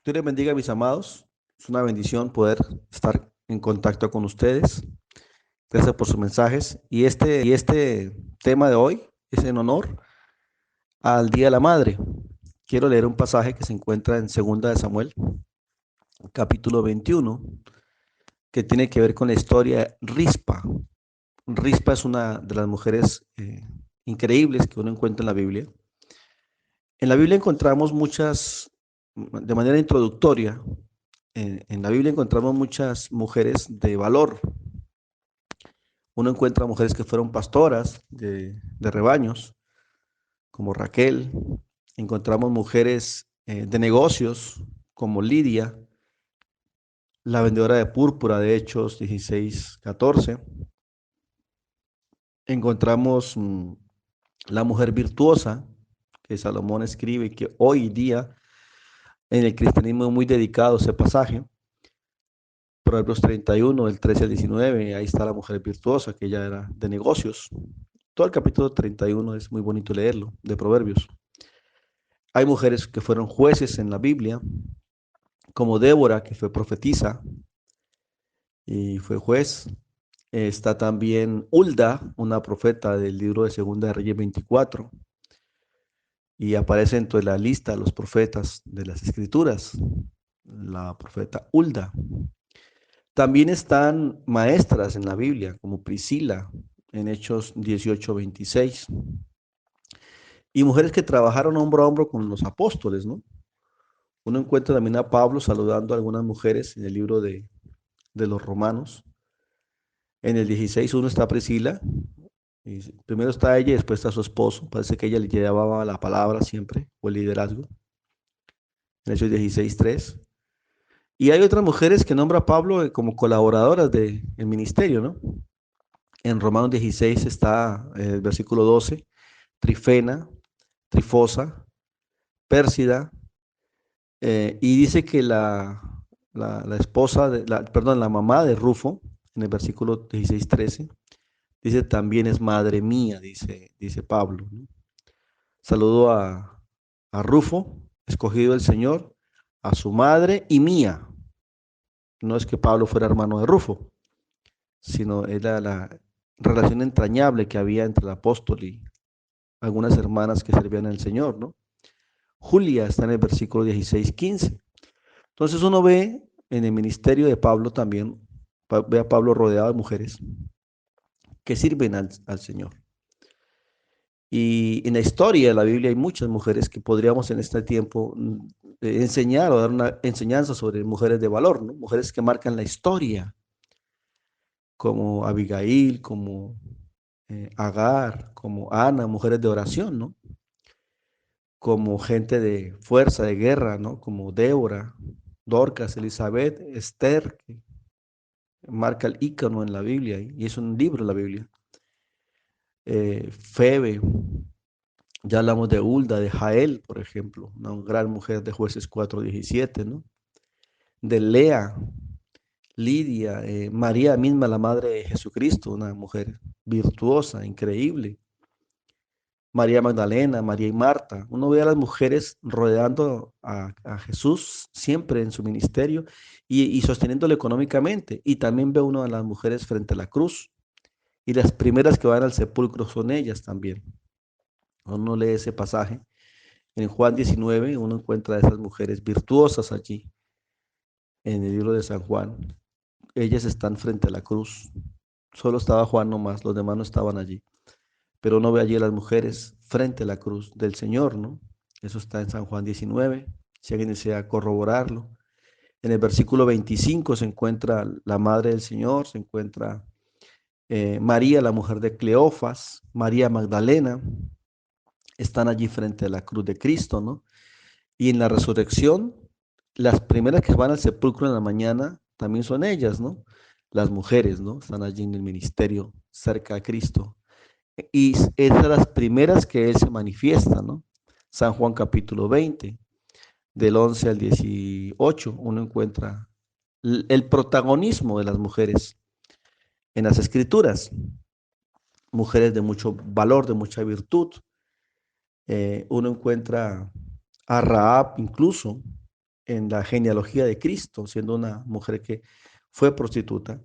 Dios les bendiga, mis amados. Es una bendición poder estar en contacto con ustedes. Gracias por sus mensajes. Y este tema de hoy es en honor al Día de la Madre. Quiero leer un pasaje que se encuentra en Segunda de Samuel, capítulo 21, que tiene que ver con la historia de Rispa. Rispa es una de las mujeres increíbles que uno encuentra en la Biblia. En la Biblia encontramos de manera introductoria, en la Biblia encontramos muchas mujeres de valor. Uno encuentra mujeres que fueron pastoras de rebaños, como Raquel. Encontramos mujeres de negocios, como Lidia, la vendedora de púrpura de Hechos 16:14. Encontramos la mujer virtuosa, que Salomón escribe, y que hoy día en el cristianismo es muy dedicado a ese pasaje. Proverbios 31, del 13 al 19, ahí está la mujer virtuosa, que ella era de negocios. Todo el capítulo 31 es muy bonito leerlo, de Proverbios. Hay mujeres que fueron jueces en la Biblia, como Débora, que fue profetisa y fue juez. Está también Hulda, una profeta del libro de Segunda de Reyes 24, y aparece dentro de la lista de los profetas de las Escrituras, la profeta Hulda. También están maestras en la Biblia, como Priscila, en Hechos 18:26, y mujeres que trabajaron hombro a hombro con los apóstoles, ¿no? Uno encuentra también a Pablo saludando a algunas mujeres en el libro de los Romanos. En el 16:1 está Priscila, y primero está ella y después está su esposo. Parece que ella le llevaba la palabra siempre, o el liderazgo, en Hechos 16:3. Y hay otras mujeres que nombra Pablo como colaboradoras del ministerio, ¿no? En Romanos 16 está el versículo 12, Trifena, Trifosa, Pérsida, y dice que la esposa, perdón, la mamá de Rufo, en el versículo 16:13, dice también es madre mía, dice Pablo, ¿no? Saludo a Rufo, escogido del Señor, a su madre y mía. No es que Pablo fuera hermano de Rufo, sino era la relación entrañable que había entre el apóstol y algunas hermanas que servían al Señor, ¿no? Julia está en el versículo 16:15. Entonces uno ve en el ministerio de Pablo también, ve a Pablo rodeado de mujeres que sirven al Señor. Y en la historia de la Biblia hay muchas mujeres que podríamos en este tiempo enseñar o dar una enseñanza sobre mujeres de valor, ¿no? Mujeres que marcan la historia, como Abigail, como Agar, como Ana, mujeres de oración, ¿no? Como gente de fuerza, de guerra, ¿no? Como Débora, Dorcas, Elizabeth, Esther, que marca el ícono en la Biblia, y es un libro de la Biblia. Febe, ya hablamos de Hulda, de Jael, por ejemplo, una gran mujer de Jueces 4:17, ¿no? De Lea, Lidia, María misma, la madre de Jesucristo, una mujer virtuosa, increíble. María Magdalena, María y Marta. Uno ve a las mujeres rodeando a Jesús siempre en su ministerio y sosteniéndolo económicamente. Y también ve uno a las mujeres frente a la cruz. Y las primeras que van al sepulcro son ellas también. Uno lee ese pasaje. En Juan 19 uno encuentra a esas mujeres virtuosas allí, en el libro de San Juan. Ellas están frente a la cruz. Solo estaba Juan nomás, los demás no estaban allí. Pero uno ve allí a las mujeres frente a la cruz del Señor, ¿no? Eso está en San Juan 19, si alguien desea corroborarlo. En el versículo 25 se encuentra la madre del Señor, se encuentra María, la mujer de Cleofas, María Magdalena, están allí frente a la cruz de Cristo, ¿no? Y en la resurrección, las primeras que van al sepulcro en la mañana también son ellas, ¿no? Las mujeres, ¿no? Están allí en el ministerio cerca a Cristo. Y es de las primeras que Él se manifiesta, ¿no? San Juan capítulo 20, del 11 al 18, uno encuentra el protagonismo de las mujeres en las escrituras, mujeres de mucho valor, de mucha virtud. Uno encuentra a Rahab incluso, en la genealogía de Cristo, siendo una mujer que fue prostituta.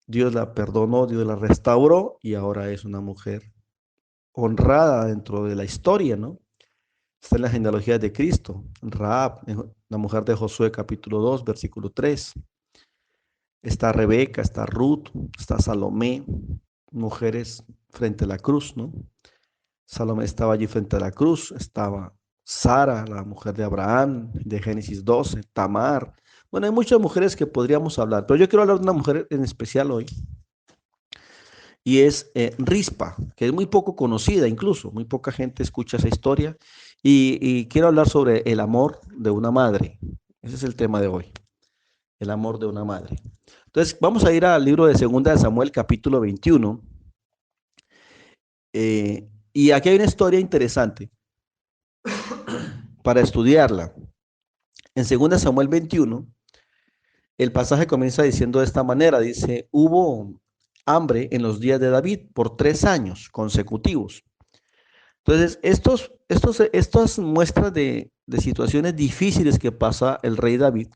Dios la perdonó, Dios la restauró y ahora es una mujer honrada dentro de la historia, ¿no? Está en la genealogía de Cristo. Rahab, la mujer de Josué capítulo 2, versículo 3. Está Rebeca, está Ruth, está Salomé, mujeres frente a la cruz, ¿no? Salomé estaba allí frente a la cruz, estaba Sara, la mujer de Abraham, de Génesis 12, Tamar. Bueno, hay muchas mujeres que podríamos hablar, pero yo quiero hablar de una mujer en especial hoy, y es Rispa, que es muy poco conocida incluso, muy poca gente escucha esa historia, y quiero hablar sobre el amor de una madre. Ese es el tema de hoy, el amor de una madre. Entonces, vamos a ir al libro de Segunda de Samuel, capítulo 21, y aquí hay una historia interesante para estudiarla. En 2 Samuel 21, el pasaje comienza diciendo de esta manera, dice, hubo hambre en los días de David por 3 años consecutivos. Entonces, estas muestras de situaciones difíciles que pasa el rey David,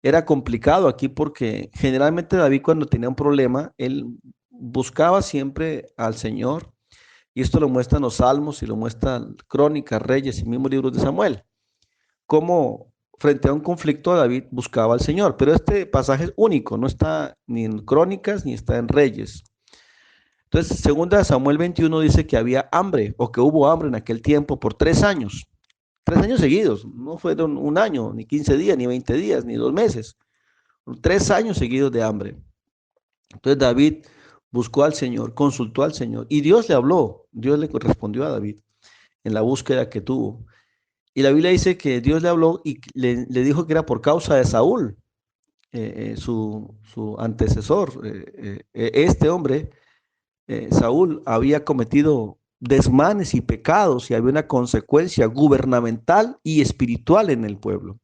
era complicado aquí porque generalmente David cuando tenía un problema, él buscaba siempre al Señor, y esto lo muestran los Salmos y lo muestran Crónicas, Reyes y mismos libros de Samuel, cómo frente a un conflicto David buscaba al Señor, pero este pasaje es único, no está ni en Crónicas ni está en Reyes. Entonces, segunda Samuel 21 dice que había hambre o que hubo hambre en aquel tiempo por 3 años. 3 años seguidos, no fueron un año, ni 15 días, ni 20 días, ni 2 meses. 3 años seguidos de hambre. Entonces David buscó al Señor, consultó al Señor y Dios le habló, Dios le respondió a David en la búsqueda que tuvo. Y la Biblia dice que Dios le habló y le dijo que era por causa de Saúl, su antecesor. Este hombre, Saúl, había cometido desmanes y pecados y había una consecuencia gubernamental y espiritual en el pueblo.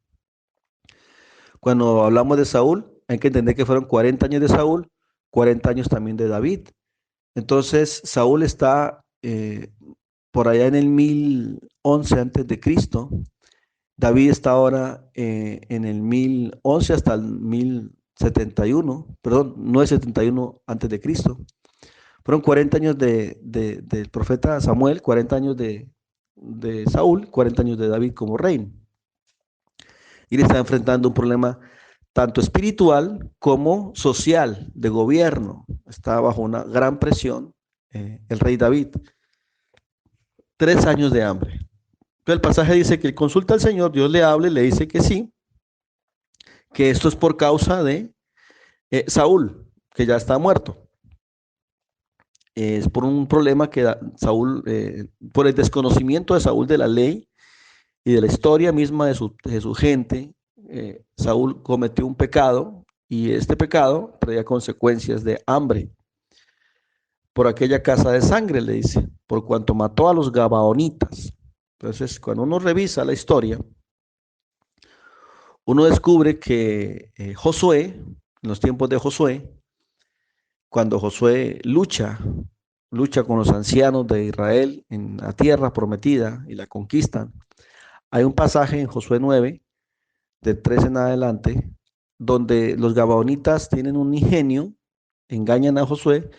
Cuando hablamos de Saúl, hay que entender que fueron 40 años de Saúl, 40 años también de David. Entonces, Saúl está por allá en el 1011 antes de Cristo. David está ahora en el 1011 hasta el 1071, perdón, 971 antes de Cristo. Fueron 40 años del profeta Samuel, 40 años de Saúl, 40 años de David como rey. Y le está enfrentando un problema tanto espiritual como social, de gobierno. Está bajo una gran presión el rey David. 3 años de hambre. Entonces el pasaje dice que él consulta al Señor, Dios le habla y le dice que sí, que esto es por causa de Saúl, que ya está muerto. Es por un problema que Saúl, por el desconocimiento de Saúl de la ley y de la historia misma de su gente, Saúl cometió un pecado y este pecado traía consecuencias de hambre. Por aquella casa de sangre, le dice, por cuanto mató a los gabaonitas. Entonces, cuando uno revisa la historia, uno descubre que Josué, en los tiempos de Josué, cuando Josué lucha con los ancianos de Israel en la tierra prometida y la conquistan, hay un pasaje en Josué 9, de 3 en adelante, donde los gabaonitas tienen un ingenio, engañan a Josué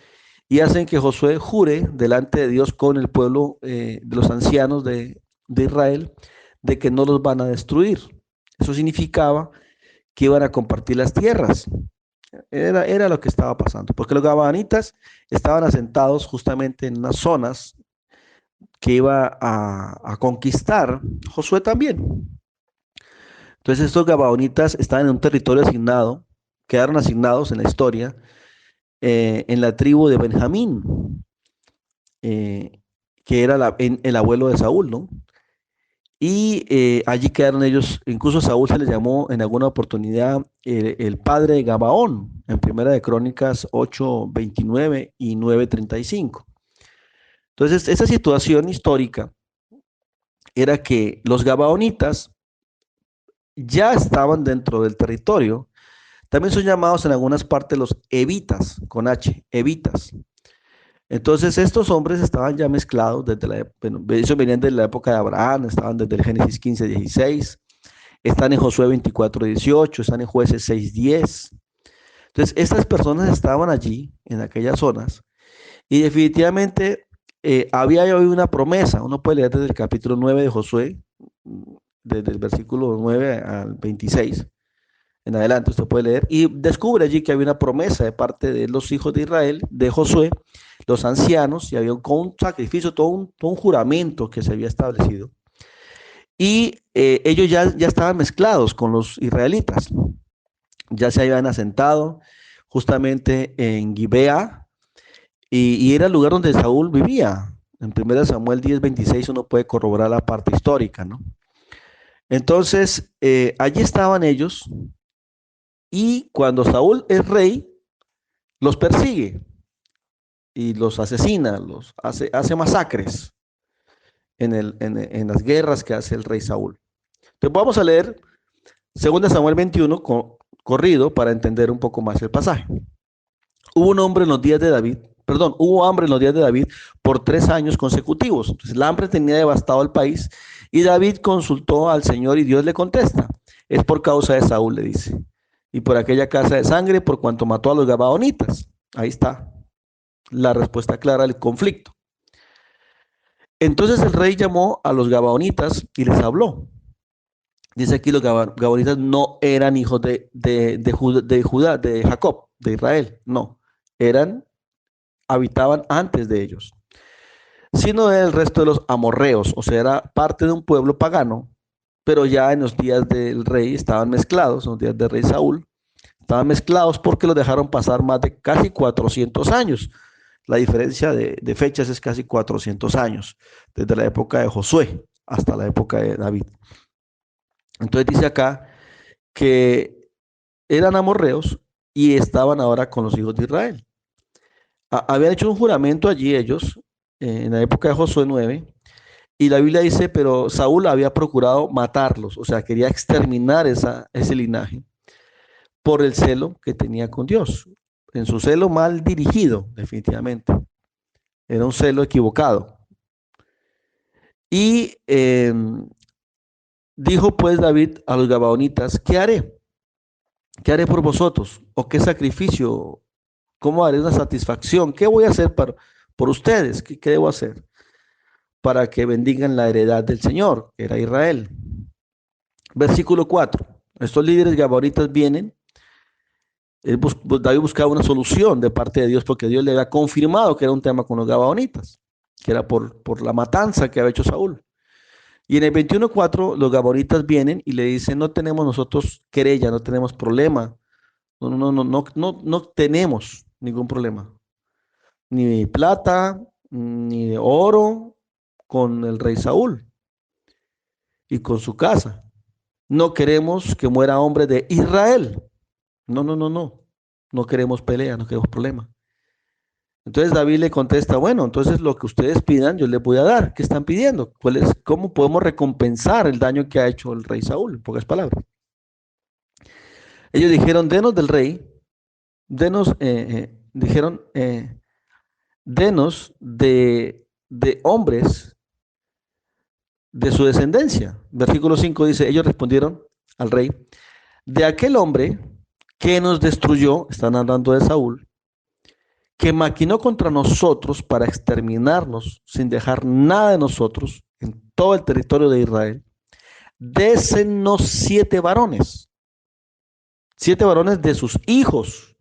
y hacen que Josué jure delante de Dios con el pueblo de los ancianos de Israel de que no los van a destruir. Eso significaba que iban a compartir las tierras. Era lo que estaba pasando, porque los gabaonitas estaban asentados justamente en unas zonas que iba a conquistar Josué también. Entonces estos gabaonitas estaban en un territorio asignado, quedaron asignados en la historia, en la tribu de Benjamín, que era el abuelo de Saúl, ¿no? Y allí quedaron ellos, incluso Saúl se les llamó en alguna oportunidad el padre de Gabaón, en Primera de Crónicas 8:29 y 9:35. Entonces, esa situación histórica era que los gabaonitas ya estaban dentro del territorio. También son llamados en algunas partes los evitas, con H, evitas. Entonces estos hombres estaban ya mezclados ellos venían de la época de Abraham, estaban desde el Génesis 15:16, están en Josué 24:18, están en Jueces 6:10. Entonces, estas personas estaban allí, en aquellas zonas, y definitivamente había hoy una promesa. Uno puede leer desde el capítulo 9 de Josué, desde el versículo 9 al 26 en adelante, usted puede leer, y descubre allí que había una promesa de parte de los hijos de Israel, de Josué, los ancianos, y había un sacrificio, todo un juramento que se había establecido. Y ellos ya estaban mezclados con los israelitas, ya se habían asentado justamente en Gibea, y era el lugar donde Saúl vivía. En 1 Samuel 10:26 uno puede corroborar la parte histórica, ¿no? Entonces, allí estaban ellos, y cuando Saúl es rey, los persigue y los asesina, hace masacres en las guerras que hace el rey Saúl. Entonces vamos a leer 2 Samuel 21 corrido para entender un poco más el pasaje. Hubo hambre en los días de David por 3 años consecutivos. Entonces, el hambre tenía devastado el país, y David consultó al Señor y Dios le contesta: es por causa de Saúl, le dice, y por aquella casa de sangre, por cuanto mató a los gabaonitas. Ahí está la respuesta clara del conflicto. Entonces el rey llamó a los gabaonitas y les habló. Dice aquí, los gabaonitas no eran hijos de Judá, de Jacob, de Israel, no, habitaban antes de ellos, sino del resto de los amorreos, o sea, era parte de un pueblo pagano, pero ya en los días del rey estaban mezclados, en los días del rey Saúl, estaban mezclados porque los dejaron pasar más de casi 400 años. La diferencia de fechas es casi 400 años, desde la época de Josué hasta la época de David. Entonces dice acá que eran amorreos y estaban ahora con los hijos de Israel. Habían hecho un juramento allí ellos, en la época de Josué 9, y la Biblia dice, pero Saúl había procurado matarlos, o sea, quería exterminar ese linaje por el celo que tenía con Dios, en su celo mal dirigido, definitivamente. Era un celo equivocado. Y dijo pues David a los gabaonitas: ¿qué haré? ¿Qué haré por vosotros? ¿O qué sacrificio? ¿Cómo haré una satisfacción? ¿Qué voy a hacer por ustedes? ¿Qué debo hacer para que bendigan la heredad del Señor, que era Israel? Versículo 4. Estos líderes gabaonitas vienen. David buscaba una solución de parte de Dios, porque Dios le había confirmado que era un tema con los gabaonitas, que era por la matanza que había hecho Saúl. Y en el 21:4 los gabaonitas vienen y le dicen: no tenemos nosotros querella, no tenemos problema, no tenemos ningún problema, ni de plata, ni de oro, con el rey Saúl y con su casa. No queremos que muera hombre de Israel. No queremos pelea, no queremos problema. Entonces David le contesta: bueno, entonces lo que ustedes pidan yo les voy a dar. ¿Qué están pidiendo? ¿Cómo podemos recompensar el daño que ha hecho el rey Saúl? En pocas palabras. Ellos dijeron: denos del rey, denos de hombres de su descendencia. Versículo 5 dice: ellos respondieron al rey: de aquel hombre que nos destruyó, están hablando de Saúl, que maquinó contra nosotros para exterminarnos sin dejar nada de nosotros en todo el territorio de Israel, désenos 7 varones de sus hijos,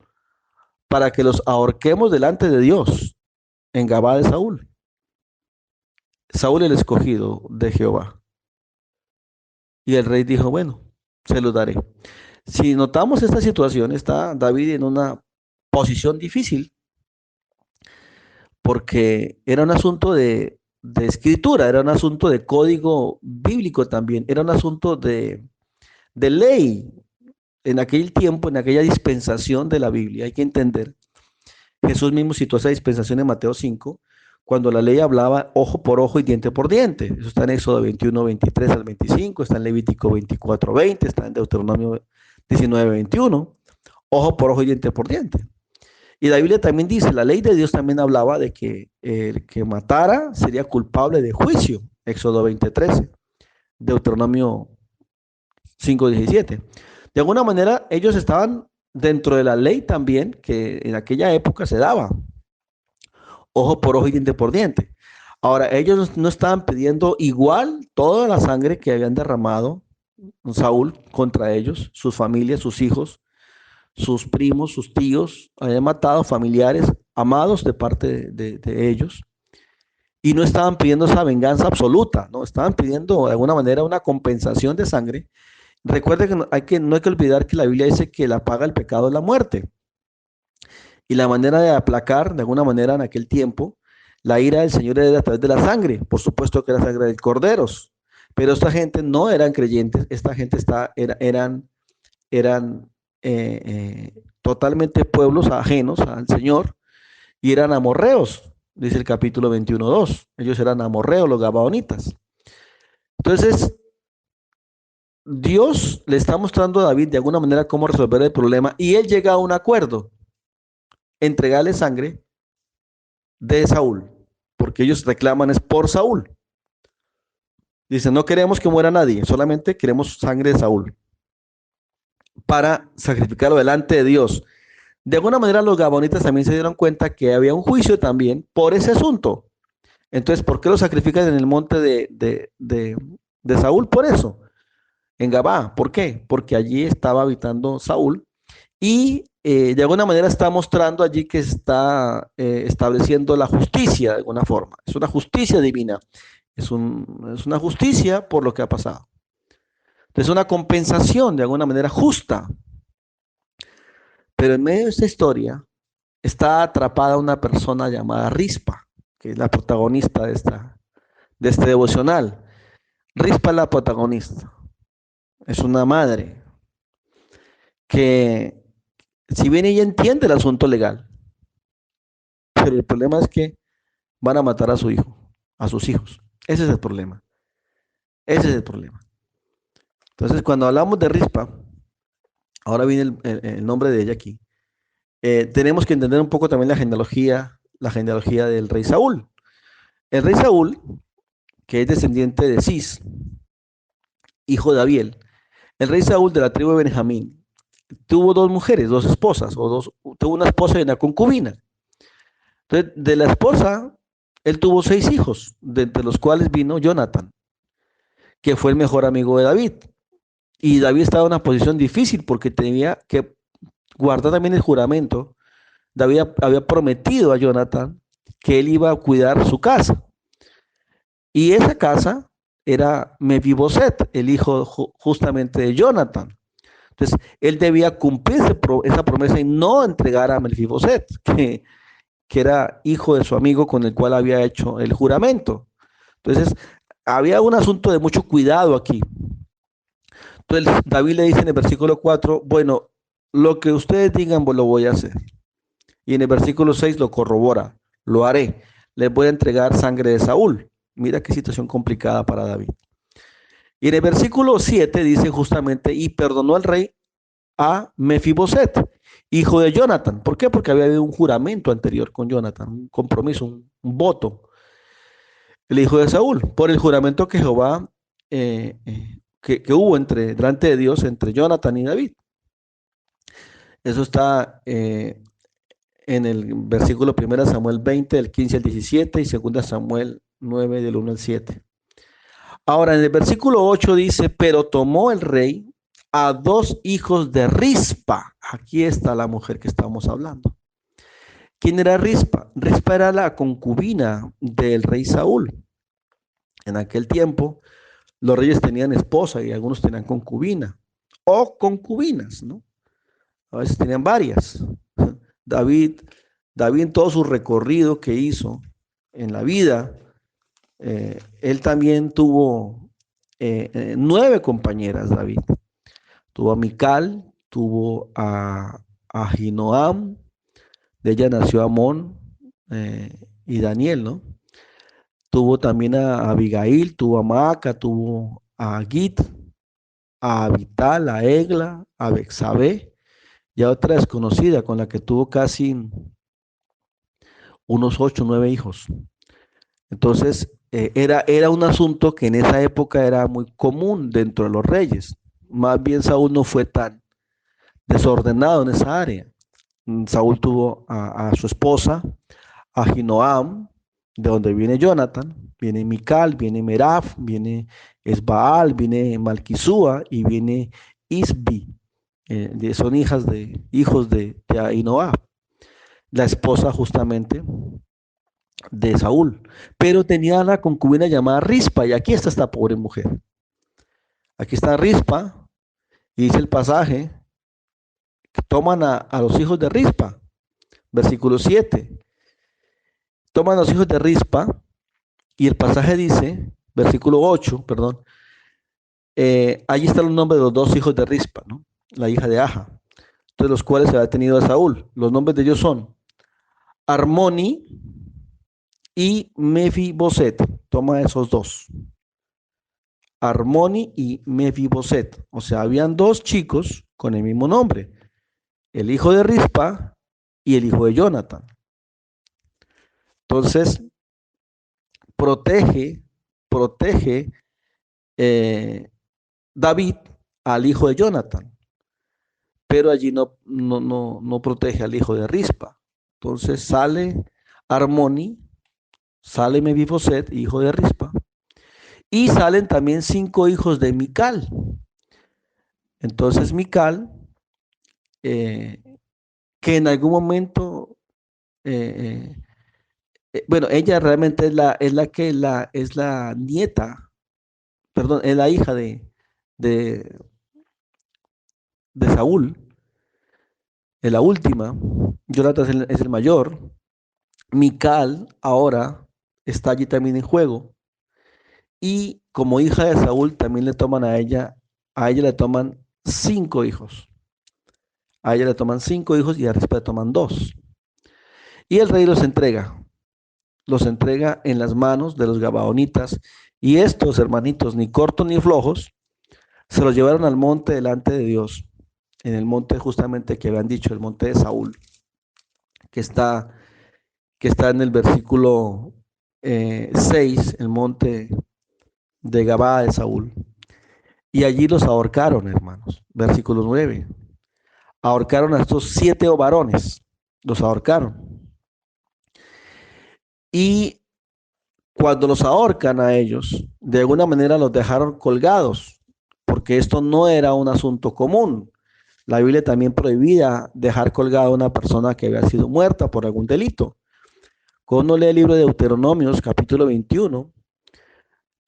para que los ahorquemos delante de Dios en Gabá de Saúl. Saúl el escogido de Jehová. Y el rey dijo: bueno, se los daré. Si notamos esta situación, está David en una posición difícil, porque era un asunto de escritura, era un asunto de código bíblico también, era un asunto de ley. En aquel tiempo, en aquella dispensación de la Biblia, hay que entender, Jesús mismo citó esa dispensación en Mateo 5, cuando la ley hablaba ojo por ojo y diente por diente. Eso está en Éxodo 21:23 al 25, está en Levítico 24:20, está en Deuteronomio 19:21, ojo por ojo y diente por diente. Y la Biblia también dice, la ley de Dios también hablaba de que el que matara sería culpable de juicio, Éxodo 20:13, Deuteronomio 5:17. De alguna manera, ellos estaban dentro de la ley también que en aquella época se daba, ojo por ojo y diente por diente. Ahora, ellos no estaban pidiendo igual toda la sangre que habían derramado Saúl contra ellos, sus familias, sus hijos, sus primos, sus tíos, habían matado familiares amados de parte de ellos. Y no estaban pidiendo esa venganza absoluta, no, estaban pidiendo de alguna manera una compensación de sangre. Recuerde que no hay que olvidar que la Biblia dice que la paga el pecado es la muerte. Y la manera de aplacar, de alguna manera en aquel tiempo, la ira del Señor era a través de la sangre. Por supuesto que era sangre de corderos. Pero esta gente no eran creyentes, esta gente eran totalmente pueblos ajenos al Señor y eran amorreos, dice el capítulo 21:2. Ellos eran amorreos, los gabaonitas. Entonces, Dios le está mostrando a David de alguna manera cómo resolver el problema y él llega a un acuerdo, entregarle sangre de Saúl, porque ellos reclaman es por Saúl. Dicen, no queremos que muera nadie, solamente queremos sangre de Saúl para sacrificarlo delante de Dios. De alguna manera los gabonitas también se dieron cuenta que había un juicio también por ese asunto. Entonces, ¿por qué lo sacrifican en el monte de Saúl? Por eso, en Gabá. ¿Por qué? Porque allí estaba habitando Saúl y de alguna manera está mostrando allí que está estableciendo la justicia de alguna forma. Es una justicia divina. Es una justicia por lo que ha pasado. Es una compensación de alguna manera justa. Pero en medio de esta historia está atrapada una persona llamada Rispa, que es la protagonista de este devocional. Rispa es la protagonista. Es una madre que, si bien ella entiende el asunto legal, pero el problema es que van a matar a su hijo, a sus hijos. Ese es el problema. Ese es el problema. Entonces, cuando hablamos de Rispa, ahora viene el nombre de ella aquí, tenemos que entender un poco también la genealogía del rey Saúl. El rey Saúl, que es descendiente de Cis, hijo de Abiel, el rey Saúl de la tribu de Benjamín, tuvo dos mujeres, dos esposas, tuvo una esposa y una concubina. Entonces, de la esposa, él tuvo 6 hijos, de entre los cuales vino Jonathan, que fue el mejor amigo de David. Y David estaba en una posición difícil porque tenía que guardar también el juramento. David había prometido a Jonathan que él iba a cuidar su casa. Y esa casa era Mefiboset, el hijo justamente de Jonathan. Entonces, él debía cumplir esa promesa y no entregar a Mefiboset, que era hijo de su amigo con el cual había hecho el juramento. Entonces, había un asunto de mucho cuidado aquí. Entonces, David le dice en el versículo 4, bueno, lo que ustedes digan, pues lo voy a hacer. Y en el versículo 6 lo corrobora, lo haré. Les voy a entregar sangre de Saúl. Mira qué situación complicada para David. Y en el versículo 7 dice justamente, y perdonó al rey a Mefiboset, hijo de Jonathan. ¿Por qué? Porque había habido un juramento anterior con Jonathan, un compromiso, un voto. El hijo de Saúl, por el juramento que Jehová, que hubo delante de Dios entre Jonathan y David. Eso está en el versículo 1 Samuel 20, del 15 al 17, y 2 Samuel 9, del 1 al 7. Ahora, en el versículo 8 dice, pero tomó el rey a 2 hijos de Rispa. Aquí está la mujer que estamos hablando. ¿Quién era Rispa? Rispa era la concubina del rey Saúl. En aquel tiempo, los reyes tenían esposa y algunos tenían concubina o concubinas, ¿no? A veces tenían varias. David en todo su recorrido que hizo en la vida, él también tuvo 9 compañeras, David. Tuvo a Mical, tuvo a Ahinoam, de ella nació Amón y Daniel, ¿no? Tuvo también a Abigail, tuvo a Maaca, tuvo a Git, a Abital, a Egla, a Bexabé, y a otra desconocida con la que tuvo casi unos 8 o 9 hijos. Entonces, era un asunto que en esa época era muy común dentro de los reyes. más bien Saúl no fue tan desordenado en esa área. Saúl tuvo a su esposa, a Ahinoam, de donde viene Jonathan, viene Mical, viene Merab, viene Esbaal, viene Malquisúa y viene Isbi. Son hijos de Ahinoam, la esposa justamente de Saúl. Pero tenía una concubina llamada Rispa, y aquí está esta pobre mujer. Aquí está Rispa, y dice el pasaje, que toman a los hijos de Rispa, versículo 7. Toman a los hijos de Rispa, y el pasaje dice, versículo 8, perdón, allí están los nombres de los dos hijos de Rispa, ¿no? La hija de Aja, de los cuales se había tenido a Saúl. Los nombres de ellos son Armoni y Mefiboset. Toma esos dos. Armoni y Mefiboset. O sea, habían dos chicos con el mismo nombre. El hijo de Rispa y el hijo de Jonathan. Entonces, protege David al hijo de Jonathan, pero allí no protege al hijo de Rispa. Entonces sale Armoni, sale Mefiboset, hijo de Rispa, y salen también 5 hijos de Mical. Entonces Mical, que en algún momento, bueno, ella realmente es la nieta, perdón, es la hija de, de Saúl, es la última. Jonathan es el mayor. Mical ahora está allí también en juego. Y como hija de Saúl también le toman a ella le toman 5 hijos. A ella le toman 5 hijos y a Rispa le toman 2. Y el rey los entrega en las manos de los gabaonitas. Y estos, hermanitos, ni cortos ni flojos, se los llevaron al monte delante de Dios, en el monte justamente que habían dicho, el monte de Saúl, que está en el versículo 6, el monte de Gabá de Saúl. Y allí los ahorcaron, hermanos. Versículo 9. Ahorcaron a estos 7 varones, los ahorcaron. Y cuando los ahorcan a ellos, de alguna manera los dejaron colgados, porque esto no era un asunto común. La Biblia también prohibía dejar colgada a una persona que había sido muerta por algún delito. Cuando uno lee el libro de Deuteronomios, capítulo 21,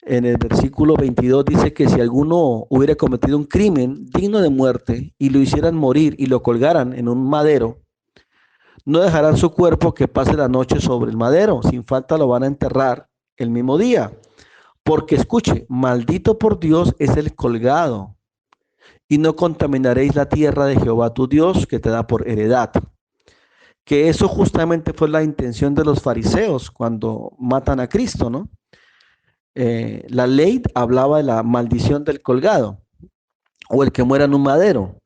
en el versículo 22 dice que si alguno hubiera cometido un crimen digno de muerte y lo hicieran morir y lo colgaran en un madero, no dejarán su cuerpo que pase la noche sobre el madero, sin falta lo van a enterrar el mismo día. Porque escuche, maldito por Dios es el colgado, y no contaminaréis la tierra de Jehová tu Dios que te da por heredad. Que eso justamente fue la intención de los fariseos cuando matan a Cristo, ¿no? La ley hablaba de la maldición del colgado o el que muera en un madero,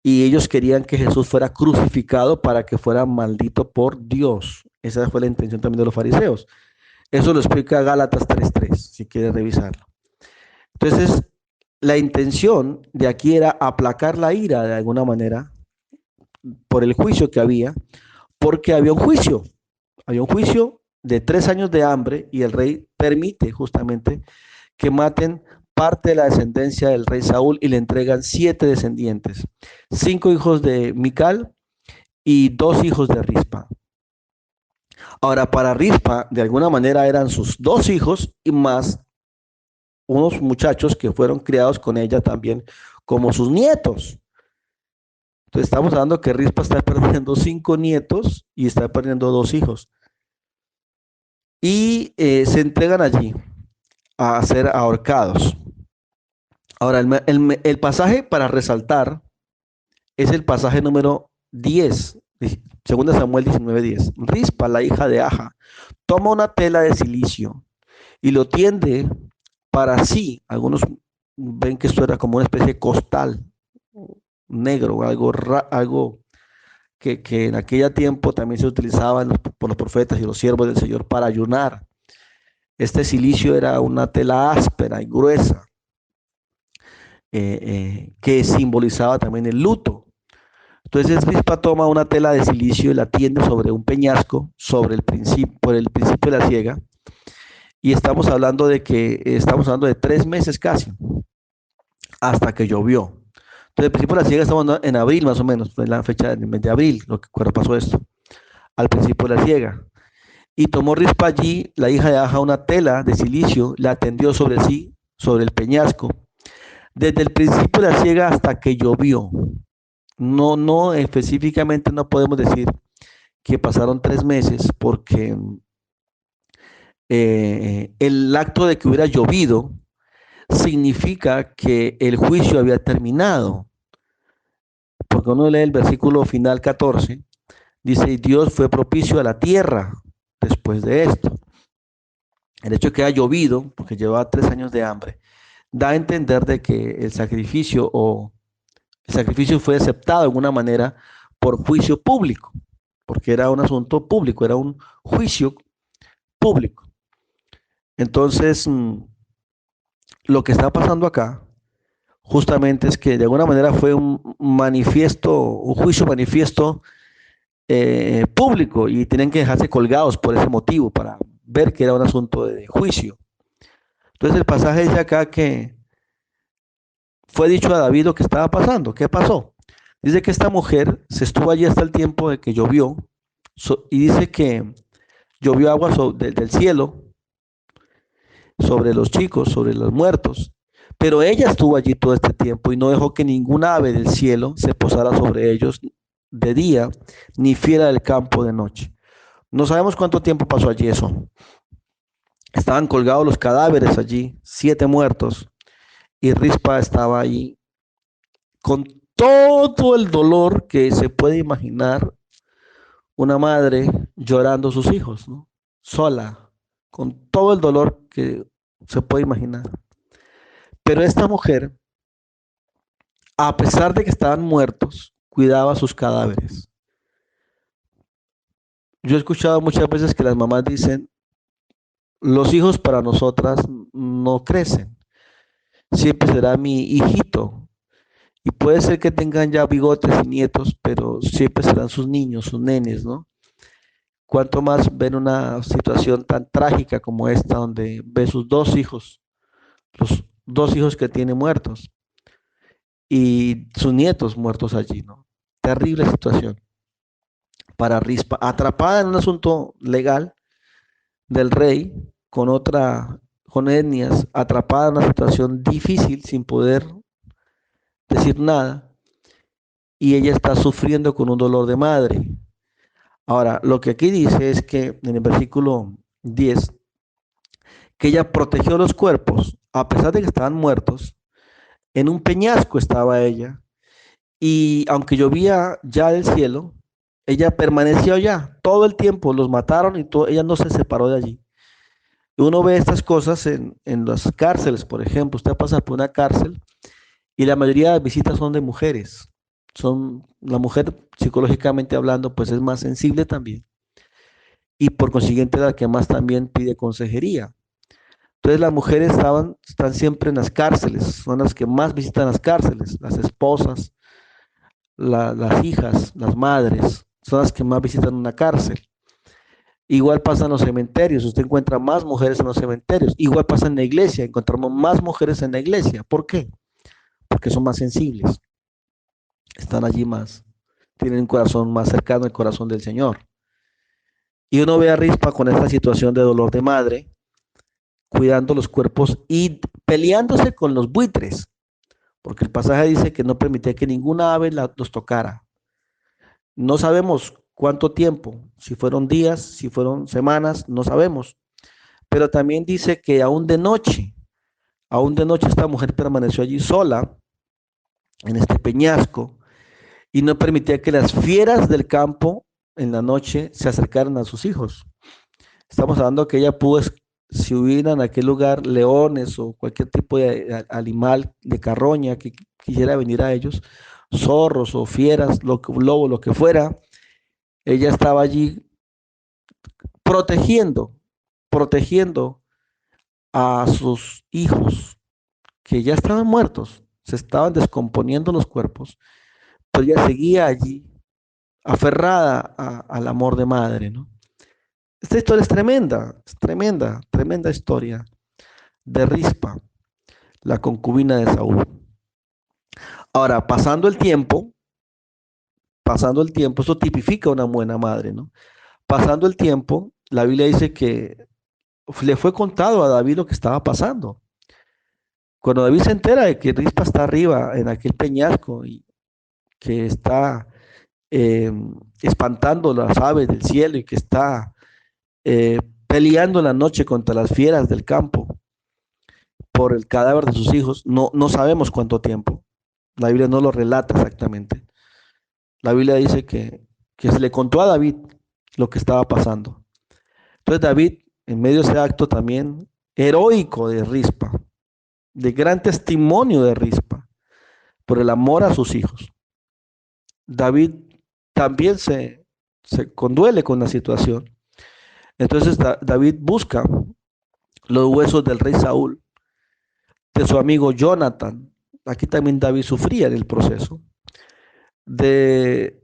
y ellos querían que Jesús fuera crucificado para que fuera maldito por Dios. Esa fue la intención también de los fariseos. Eso lo explica Gálatas 3:3, si quieres revisarlo. Entonces, la intención de aquí era aplacar la ira de alguna manera por el juicio que había, porque había un juicio de 3 años de hambre, y el rey permite justamente que maten parte de la descendencia del rey Saúl y le entregan 7 descendientes, 5 hijos de Mical y 2 hijos de Rispa. Ahora, para Rispa, de alguna manera eran sus 2 hijos y más unos muchachos que fueron criados con ella también como sus nietos. Entonces estamos hablando que Rispa está perdiendo 5 nietos y está perdiendo 2 hijos. Y se entregan allí a ser ahorcados. Ahora, el pasaje para resaltar es el pasaje número 10, 2 Samuel 19:10. Rispa, la hija de Aja, toma una tela de silicio y lo tiende para sí. Algunos ven que esto era como una especie de costal negro, algo que en aquel tiempo también se utilizaba por los profetas y los siervos del Señor para ayunar. Este silicio era una tela áspera y gruesa. que simbolizaba también el luto. Entonces Rispa toma una tela de silicio y la tiende sobre un peñasco, por el principio de la siega, y estamos hablando de 3 meses casi, hasta que llovió. Entonces, al principio de la siega estamos hablando en abril más o menos, fue la fecha del mes de abril, cuando pasó esto, al principio de la siega. Y tomó Rispa allí, la hija de Aja, una tela de silicio, la tendió sobre sí, sobre el peñasco, desde el principio de la siega hasta que llovió. No, específicamente no podemos decir que pasaron 3 meses porque el acto de que hubiera llovido significa que el juicio había terminado. Porque uno lee el versículo final 14, dice, y Dios fue propicio a la tierra después de esto. El hecho de que haya llovido, porque llevaba 3 años de hambre, da a entender de que el sacrificio fue aceptado de alguna manera por juicio público, porque era un asunto público, era un juicio público. Entonces, lo que está pasando acá justamente es que de alguna manera fue un juicio manifiesto público, y tenían que dejarse colgados por ese motivo para ver que era un asunto de juicio. Entonces el pasaje dice acá que fue dicho a David lo que estaba pasando. ¿Qué pasó? Dice que esta mujer se estuvo allí hasta el tiempo de que llovió, y dice que llovió agua del cielo sobre los chicos, sobre los muertos. Pero ella estuvo allí todo este tiempo y no dejó que ninguna ave del cielo se posara sobre ellos de día, ni fiera del campo de noche. No sabemos cuánto tiempo pasó allí eso. Estaban colgados los cadáveres allí, 7 muertos, y Rispa estaba allí con todo el dolor que se puede imaginar una madre llorando a sus hijos, ¿no? Sola, con todo el dolor que se puede imaginar. Pero esta mujer, a pesar de que estaban muertos, cuidaba sus cadáveres. Yo he escuchado muchas veces que las mamás dicen, los hijos para nosotras no crecen, siempre será mi hijito. Y puede ser que tengan ya bigotes y nietos, pero siempre serán sus niños, sus nenes, ¿no? Cuanto más ven una situación tan trágica como esta, donde ve sus 2 hijos, los 2 hijos que tiene muertos, y sus nietos muertos allí, ¿no? Terrible situación para Rispa, atrapada en un asunto legal del rey con etnias, atrapada en una situación difícil sin poder decir nada, y ella está sufriendo con un dolor de madre. Ahora, lo que aquí dice es que en el versículo 10, que ella protegió los cuerpos, a pesar de que estaban muertos, en un peñasco estaba ella, y aunque llovía ya del cielo, ella permaneció allá todo el tiempo, los mataron y ella no se separó de allí. Y uno ve estas cosas en las cárceles, por ejemplo, usted pasa por una cárcel y la mayoría de las visitas son de mujeres. La mujer, psicológicamente hablando, pues es más sensible también, y por consiguiente la que más también pide consejería. Entonces las mujeres están siempre en las cárceles, son las que más visitan las cárceles, las esposas, las hijas, las madres, son las que más visitan una cárcel. Igual pasa en los cementerios, usted encuentra más mujeres en los cementerios. Igual pasa en la iglesia, encontramos más mujeres en la iglesia. ¿Por qué? Porque son más sensibles, están allí más, tienen un corazón más cercano al corazón del Señor. Y uno ve a Rispa con esta situación de dolor de madre, cuidando los cuerpos y peleándose con los buitres, porque el pasaje dice que no permitía que ninguna ave los tocara. No sabemos cuánto tiempo, si fueron días, si fueron semanas, no sabemos. Pero también dice que aún de noche esta mujer permaneció allí sola, en este peñasco, y no permitía que las fieras del campo en la noche se acercaran a sus hijos. Estamos hablando que ella pudo, si hubieran en aquel lugar leones o cualquier tipo de animal de carroña que quisiera venir a ellos, zorros o fieras, lobo, lo que fuera, ella estaba allí protegiendo a sus hijos que ya estaban muertos, se estaban descomponiendo los cuerpos, pero ella seguía allí, aferrada al amor de madre, ¿no? Esta historia es tremenda, tremenda historia de Rispa, la concubina de Saúl. Ahora, pasando el tiempo, esto tipifica una buena madre, ¿no? Pasando el tiempo, la Biblia dice que le fue contado a David lo que estaba pasando. Cuando David se entera de que Rispa está arriba en aquel peñasco y que está eh, espantando las aves del cielo y que está eh, peleando en la noche contra las fieras del campo por el cadáver de sus hijos, no sabemos cuánto tiempo. La Biblia no lo relata exactamente. La Biblia dice que se le contó a David lo que estaba pasando. Entonces David, en medio de ese acto también heroico de Rispa, de gran testimonio de Rispa, por el amor a sus hijos, David también se conduele con la situación. Entonces David busca los huesos del rey Saúl, de su amigo Jonathan. Aquí también David sufría en el proceso. De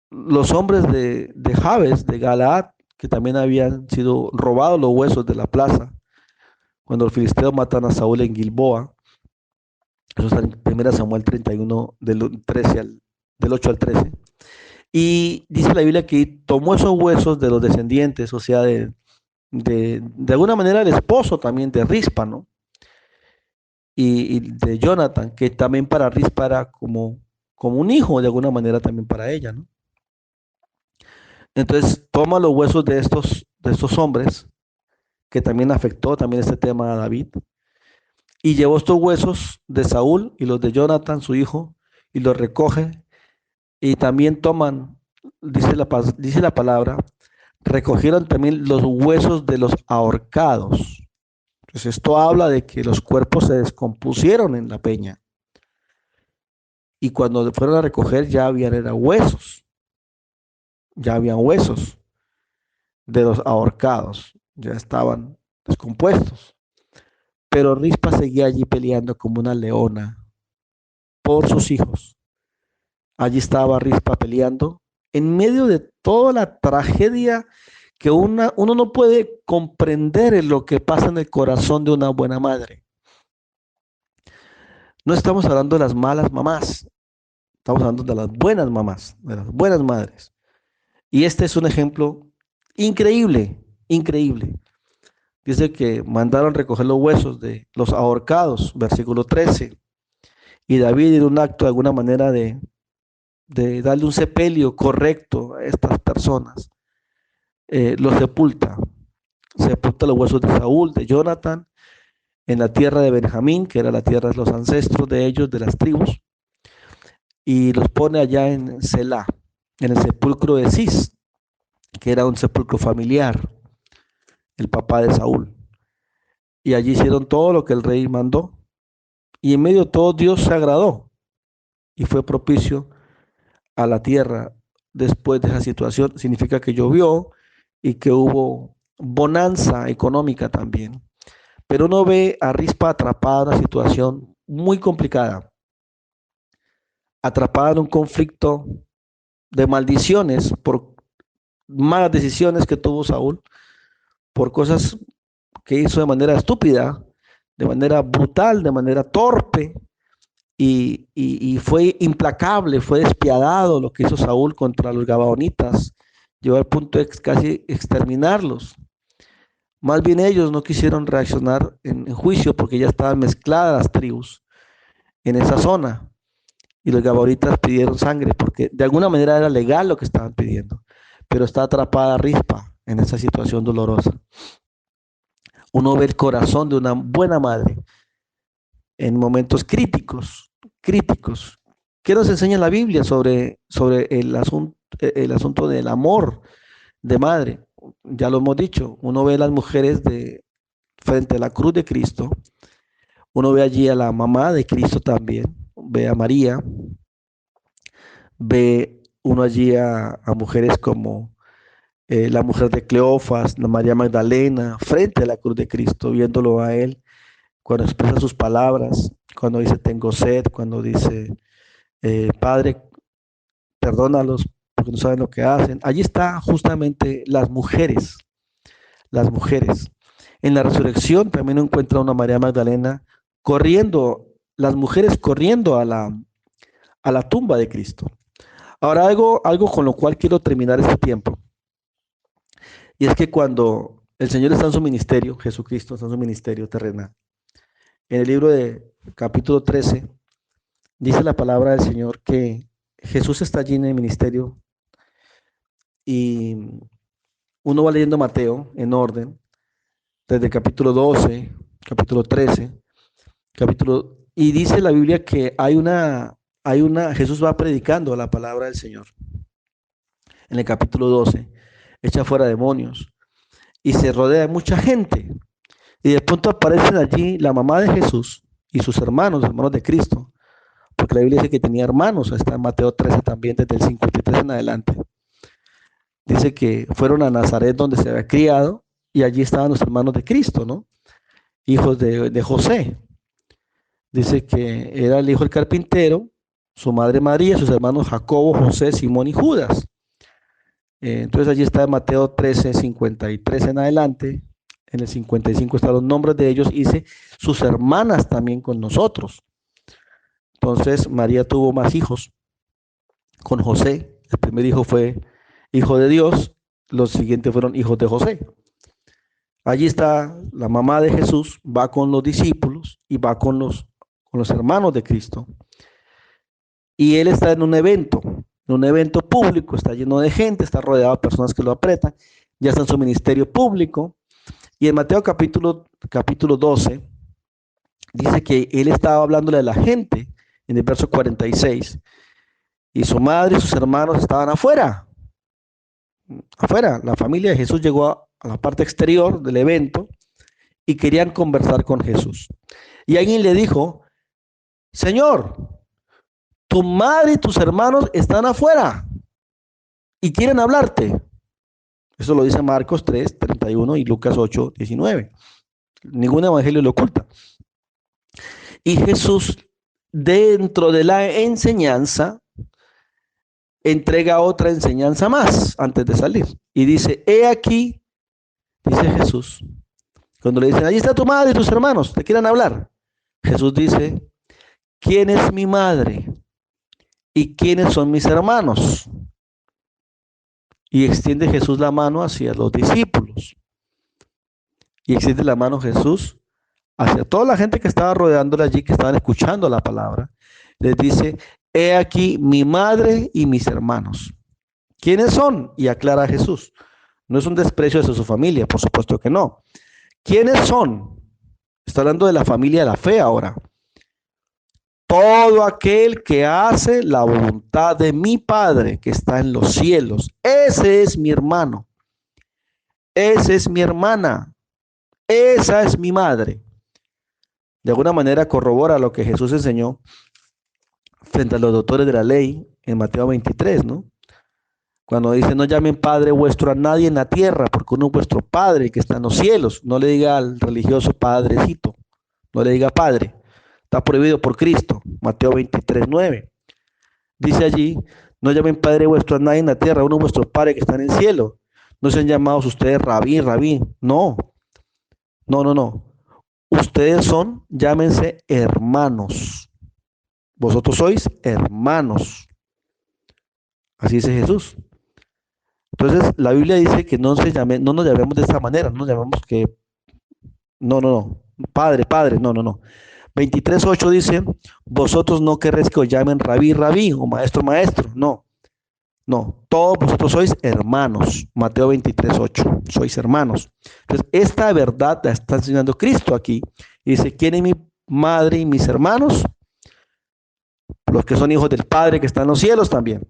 los hombres de Jabes, de Galaad, que también habían sido robados los huesos de la plaza, cuando los filisteos matan a Saúl en Gilboa. Eso está en 1 Samuel 31, del 8 al 13. Y dice la Biblia que tomó esos huesos de los descendientes, o sea, de alguna manera el esposo también de Rispa, ¿no? Y de Jonathan, que también para Rispa era como un hijo de alguna manera también para ella, ¿no? Entonces toma los huesos de estos hombres, que también afectó también este tema a David, y llevó estos huesos de Saúl y los de Jonathan, su hijo, y los recoge, y también toman, dice la palabra, recogieron también los huesos de los ahorcados. Entonces esto habla de que los cuerpos se descompusieron en la peña, y cuando fueron a recoger ya habían huesos de los ahorcados, ya estaban descompuestos. Pero Rispa seguía allí peleando como una leona por sus hijos. Allí estaba Rispa peleando en medio de toda la tragedia que uno no puede comprender en lo que pasa en el corazón de una buena madre. No estamos hablando de las malas mamás, estamos hablando de las buenas mamás, de las buenas madres. Y este es un ejemplo increíble, increíble. Dice que mandaron recoger los huesos de los ahorcados, versículo 13. Y David, en un acto de alguna manera de darle un sepelio correcto a estas personas, los sepulta los huesos de Saúl, de Jonathan, en la tierra de Benjamín, que era la tierra de los ancestros de ellos, de las tribus, y los pone allá en Selah, en el sepulcro de Cis, que era un sepulcro familiar, el papá de Saúl. Y allí hicieron todo lo que el rey mandó, y en medio de todo Dios se agradó y fue propicio a la tierra después de esa situación. Significa que llovió y que hubo bonanza económica también. Pero uno ve a Rispa atrapada en una situación muy complicada, atrapada en un conflicto de maldiciones por malas decisiones que tuvo Saúl, por cosas que hizo de manera estúpida, de manera brutal, de manera torpe, y fue implacable, fue despiadado lo que hizo Saúl contra los gabaonitas, llegó al punto de casi exterminarlos. Más bien ellos no quisieron reaccionar en juicio porque ya estaban mezcladas las tribus en esa zona, y los gabaonitas pidieron sangre porque de alguna manera era legal lo que estaban pidiendo, pero está atrapada Rispa en esa situación dolorosa. Uno ve el corazón de una buena madre en momentos críticos. ¿Qué nos enseña la Biblia sobre el asunto del amor de madre? Ya lo hemos dicho, uno ve a las mujeres frente a la cruz de Cristo, uno ve allí a la mamá de Cristo también, ve a María, ve uno allí a mujeres como la mujer de Cleofas, la María Magdalena, frente a la cruz de Cristo, viéndolo a él cuando expresa sus palabras, cuando dice tengo sed, cuando dice Padre, perdónalos porque no saben lo que hacen. Allí están justamente las mujeres, las mujeres. En la resurrección también encuentra una María Magdalena corriendo, las mujeres corriendo a la tumba de Cristo. Ahora algo con lo cual quiero terminar este tiempo, y es que cuando el Señor está en su ministerio, Jesucristo está en su ministerio terrenal, en el libro de capítulo 13, dice la palabra del Señor que Jesús está allí en el ministerio y uno va leyendo Mateo en orden, desde el capítulo 12, capítulo 13, y dice la Biblia que Jesús va predicando la palabra del Señor. En el capítulo 12, echa fuera demonios y se rodea de mucha gente. Y de pronto aparecen allí la mamá de Jesús y sus hermanos, los hermanos de Cristo, porque la Biblia dice que tenía hermanos, está en Mateo 13 también, desde el 53 en adelante. Dice que fueron a Nazaret donde se había criado y allí estaban los hermanos de Cristo, ¿no? Hijos de José. Dice que era el hijo del carpintero, su madre María, sus hermanos Jacobo, José, Simón y Judas. Entonces allí está en Mateo 13, 53 en adelante. En el 55 están los nombres de ellos y dice sus hermanas también con nosotros. Entonces María tuvo más hijos con José. El primer hijo fue hijo de Dios, los siguientes fueron hijos de José. Allí está la mamá de Jesús, va con los discípulos y va con los hermanos de Cristo. Y él está en un evento público, está lleno de gente, está rodeado de personas que lo apretan, ya está en su ministerio público. Y en Mateo capítulo 12 dice que él estaba hablándole a la gente en el verso 46 y su madre y sus hermanos estaban afuera. La familia de Jesús llegó a la parte exterior del evento y querían conversar con Jesús. Y alguien le dijo, Señor, tu madre y tus hermanos están afuera y quieren hablarte. Eso lo dice Marcos 3, 31 y Lucas 8, 19. Ningún evangelio lo oculta. Y Jesús, dentro de la enseñanza, entrega otra enseñanza más antes de salir. Y dice, he aquí, dice Jesús, cuando le dicen, allí está tu madre y tus hermanos, te quieren hablar. Jesús dice, ¿quién es mi madre? ¿Y quiénes son mis hermanos? Y extiende Jesús la mano hacia los discípulos. Y extiende la mano Jesús hacia toda la gente que estaba rodeándola allí, que estaban escuchando la palabra. Les dice, he aquí mi madre y mis hermanos. ¿Quiénes son? Y aclara Jesús. No es un desprecio hacia su familia, por supuesto que no. ¿Quiénes son? Está hablando de la familia de la fe ahora. Todo aquel que hace la voluntad de mi Padre que está en los cielos. Ese es mi hermano. Esa es mi hermana. Esa es mi madre. De alguna manera corrobora lo que Jesús enseñó frente a los doctores de la ley en Mateo 23, ¿no? Cuando dice, no llamen Padre vuestro a nadie en la tierra, porque uno es vuestro Padre que está en los cielos. No le diga al religioso padrecito, no le diga Padre. Está prohibido por Cristo. Mateo 23, 9. Dice allí, no llamen Padre vuestro a nadie en la tierra, uno es vuestro Padre que está en el cielo. No sean llamados ustedes rabí, rabí. No. Ustedes son, llámense hermanos. Vosotros sois hermanos. Así dice Jesús. Entonces, la Biblia dice que no nos llamemos de esta manera, no nos llamamos que, Padre, Padre, no. 23:8 dice, vosotros no querréis que os llamen rabí, rabí, o maestro, maestro, no, todos vosotros sois hermanos, Mateo 23:8, sois hermanos. Entonces, esta verdad la está enseñando Cristo aquí, y dice, ¿quién es mi madre y mis hermanos? Los que son hijos del Padre que está en los cielos también.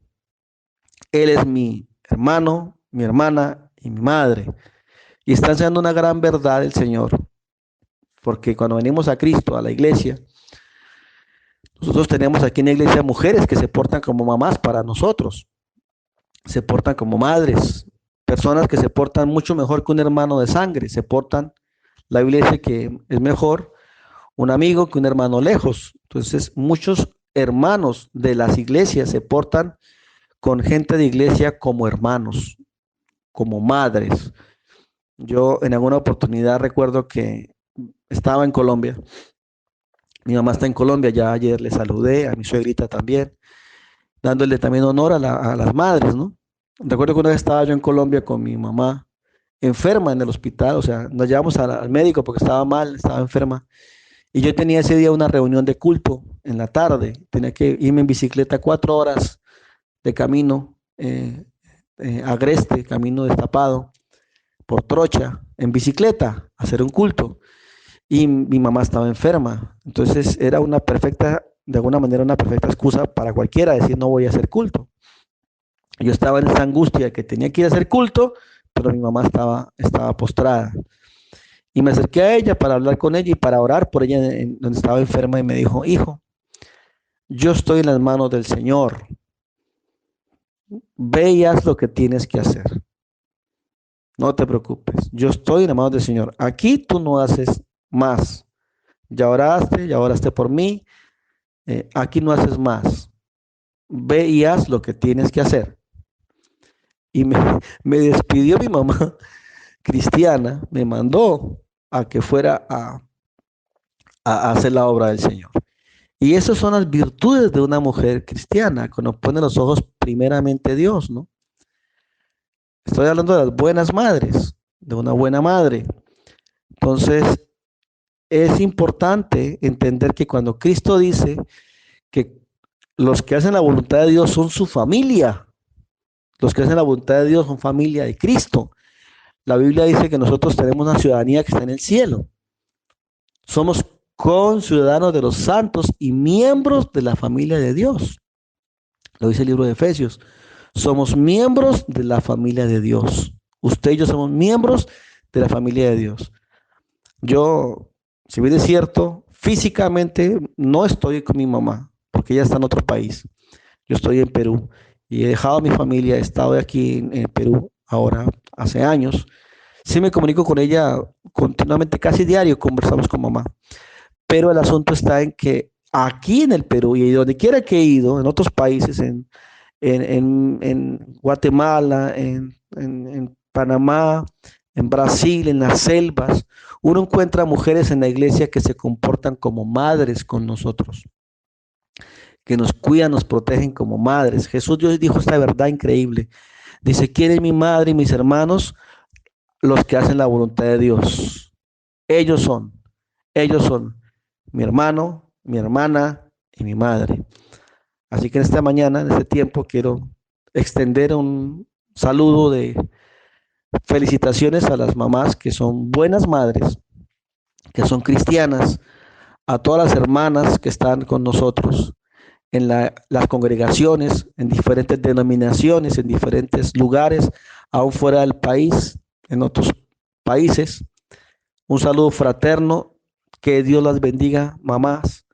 Él es mi hermano, mi hermana y mi madre. Y está enseñando una gran verdad el Señor. Porque cuando venimos a Cristo, a la iglesia, nosotros tenemos aquí en la iglesia mujeres que se portan como mamás para nosotros. Se portan como madres. Personas que se portan mucho mejor que un hermano de sangre. La Biblia dice que es mejor un amigo que un hermano lejos. Entonces, muchos hermanos de las iglesias se portan con gente de iglesia como hermanos, como madres. Yo en alguna oportunidad recuerdo que estaba en Colombia. Mi mamá está en Colombia, ya ayer le saludé, a mi suegrita también, dándole también honor a las madres, ¿no? Recuerdo que una vez estaba yo en Colombia con mi mamá, enferma en el hospital, o sea, nos llevamos al médico porque estaba mal, estaba enferma. Y yo tenía ese día una reunión de culto en la tarde, tenía que irme en bicicleta 4 horas de camino, agreste, camino destapado, por trocha, en bicicleta, a hacer un culto. Y mi mamá estaba enferma. Entonces era una perfecta, de alguna manera, una perfecta excusa para cualquiera decir no voy a hacer culto. Yo estaba en esa angustia que tenía que ir a hacer culto, pero mi mamá estaba postrada. Y me acerqué a ella para hablar con ella y para orar por ella donde estaba enferma y me dijo, hijo, yo estoy en las manos del Señor. Ve y haz lo que tienes que hacer. No te preocupes. Yo estoy en las manos del Señor. Aquí tú no haces más. Ya oraste por mí. Aquí no haces más. Ve y haz lo que tienes que hacer. Y me despidió mi mamá cristiana, me mandó a que fuera a hacer la obra del Señor. Y esas son las virtudes de una mujer cristiana, cuando pone los ojos primeramente a Dios, ¿no? Estoy hablando de las buenas madres, de una buena madre. Entonces, es importante entender que cuando Cristo dice que los que hacen la voluntad de Dios son su familia, los que hacen la voluntad de Dios son familia de Cristo. La Biblia dice que nosotros tenemos una ciudadanía que está en el cielo. Somos conciudadanos de los santos y miembros de la familia de Dios. Lo dice el libro de Efesios. Somos miembros de la familia de Dios. Usted y yo somos miembros de la familia de Dios. Yo, si bien es cierto, físicamente no estoy con mi mamá, porque ella está en otro país. Yo estoy en Perú y he dejado a mi familia, he estado aquí en Perú ahora hace años. Sí me comunico con ella continuamente, casi diario conversamos con mamá. Pero el asunto está en que aquí en el Perú y donde quiera que he ido, en otros países, en Guatemala, en Panamá, en Brasil, en las selvas, uno encuentra mujeres en la iglesia que se comportan como madres con nosotros, que nos cuidan, nos protegen como madres. Jesús Dios dijo esta verdad increíble. Dice, ¿quién es mi madre y mis hermanos? Los que hacen la voluntad de Dios. Ellos son, ellos son mi hermano, mi hermana y mi madre. Así que en esta mañana, en este tiempo, quiero extender un saludo de felicitaciones a las mamás que son buenas madres, que son cristianas, a todas las hermanas que están con nosotros en las congregaciones, en diferentes denominaciones, en diferentes lugares, aún fuera del país, en otros países. Un saludo fraterno, que Dios las bendiga, mamás,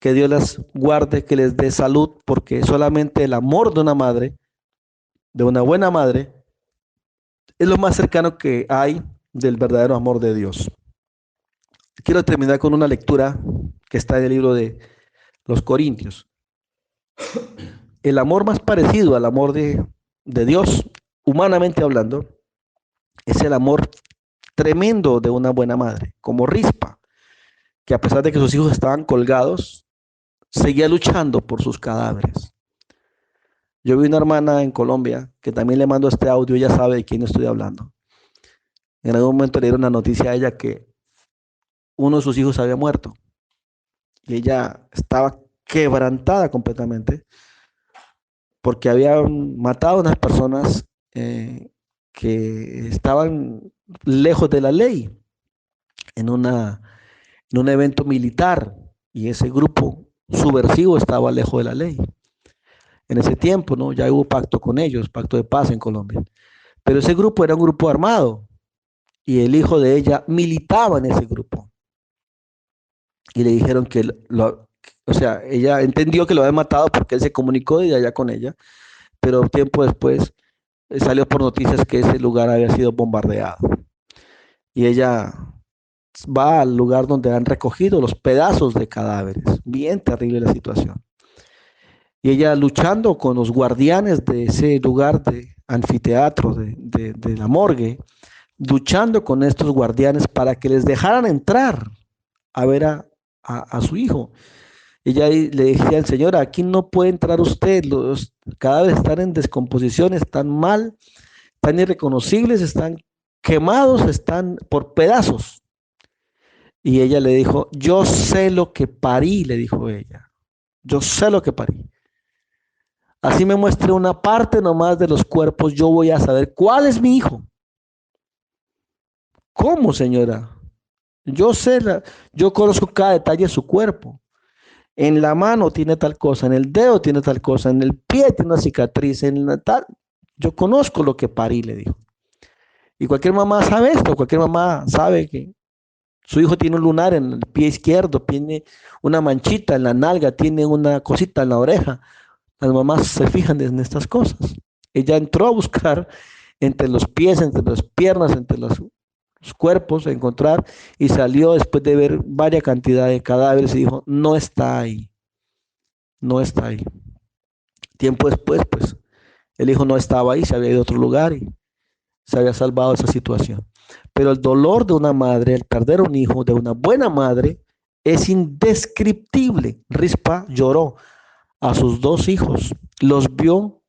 que Dios las guarde, que les dé salud, porque solamente el amor de una madre, de una buena madre, es lo más cercano que hay del verdadero amor de Dios. Quiero terminar con una lectura que está en el libro de los Corintios. El amor más parecido al amor de Dios, humanamente hablando, es el amor tremendo de una buena madre, como Rispa, que a pesar de que sus hijos estaban colgados, seguía luchando por sus cadáveres. Yo vi una hermana en Colombia que también le mando este audio, ella sabe de quién estoy hablando. En algún momento le dieron una noticia a ella que uno de sus hijos había muerto y ella estaba quebrantada completamente porque habían matado a unas personas que estaban lejos de la ley en un evento militar y ese grupo subversivo estaba lejos de la ley. En ese tiempo, ¿no? Ya hubo pacto con ellos, pacto de paz en Colombia. Pero ese grupo era un grupo armado y el hijo de ella militaba en ese grupo. Y le dijeron que, o sea, ella entendió que lo habían matado porque él se comunicó desde allá con ella, pero tiempo después salió por noticias que ese lugar había sido bombardeado. Y ella va al lugar donde han recogido los pedazos de cadáveres. Bien terrible la situación. Y ella luchando con los guardianes de ese lugar de anfiteatro, de la morgue, luchando con estos guardianes para que les dejaran entrar a ver a su hijo. Ella le decía al Señor, aquí no puede entrar usted, los cadáveres están en descomposición, están mal, están irreconocibles, están quemados, están por pedazos. Y ella le dijo, yo sé lo que parí, le dijo ella, yo sé lo que parí. Así me muestre una parte nomás de los cuerpos, yo voy a saber cuál es mi hijo. ¿Cómo, señora? Yo sé, yo conozco cada detalle de su cuerpo. En la mano tiene tal cosa, en el dedo tiene tal cosa, en el pie tiene una cicatriz, en la tal. Yo conozco lo que parí, le dijo. Y cualquier mamá sabe esto, cualquier mamá sabe que su hijo tiene un lunar en el pie izquierdo, tiene una manchita en la nalga, tiene una cosita en la oreja. Las mamás se fijan en estas cosas. Ella entró a buscar entre los pies, entre las piernas, entre los cuerpos, a encontrar, y salió después de ver varias cantidades de cadáveres y dijo, no está ahí, no está ahí. Tiempo después, pues, el hijo no estaba ahí, se había ido a otro lugar y se había salvado esa situación. Pero el dolor de una madre, el perder un hijo de una buena madre, es indescriptible. Rispa lloró a sus dos hijos, los vio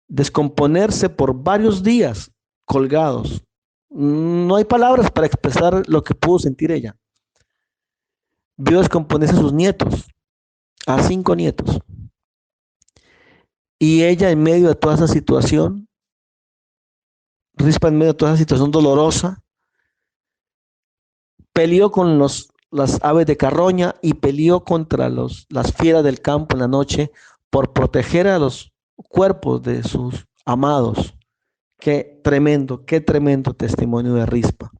descomponerse por varios días colgados. No hay palabras para expresar lo que pudo sentir ella. Vio descomponerse a sus nietos, a 5 nietos. Y ella en medio de toda esa situación, Rispa en medio de toda esa situación dolorosa, peleó con las aves de carroña y peleó contra las fieras del campo en la noche por proteger a los cuerpos de sus amados. Qué tremendo testimonio de Rispa.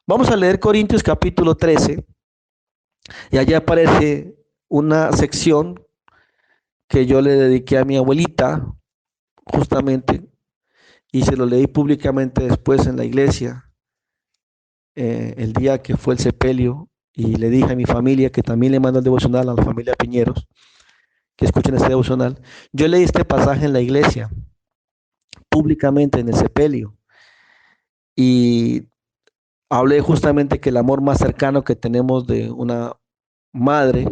Vamos a leer Corintios capítulo 13 y allá aparece una sección que yo le dediqué a mi abuelita justamente y se lo leí públicamente después en la iglesia el día que fue el sepelio y le dije a mi familia que también le mando el devocional a la familia Piñeros que escuchen este devocional. Yo leí este pasaje en la iglesia públicamente en el sepelio y hablé justamente que el amor más cercano que tenemos de una madre,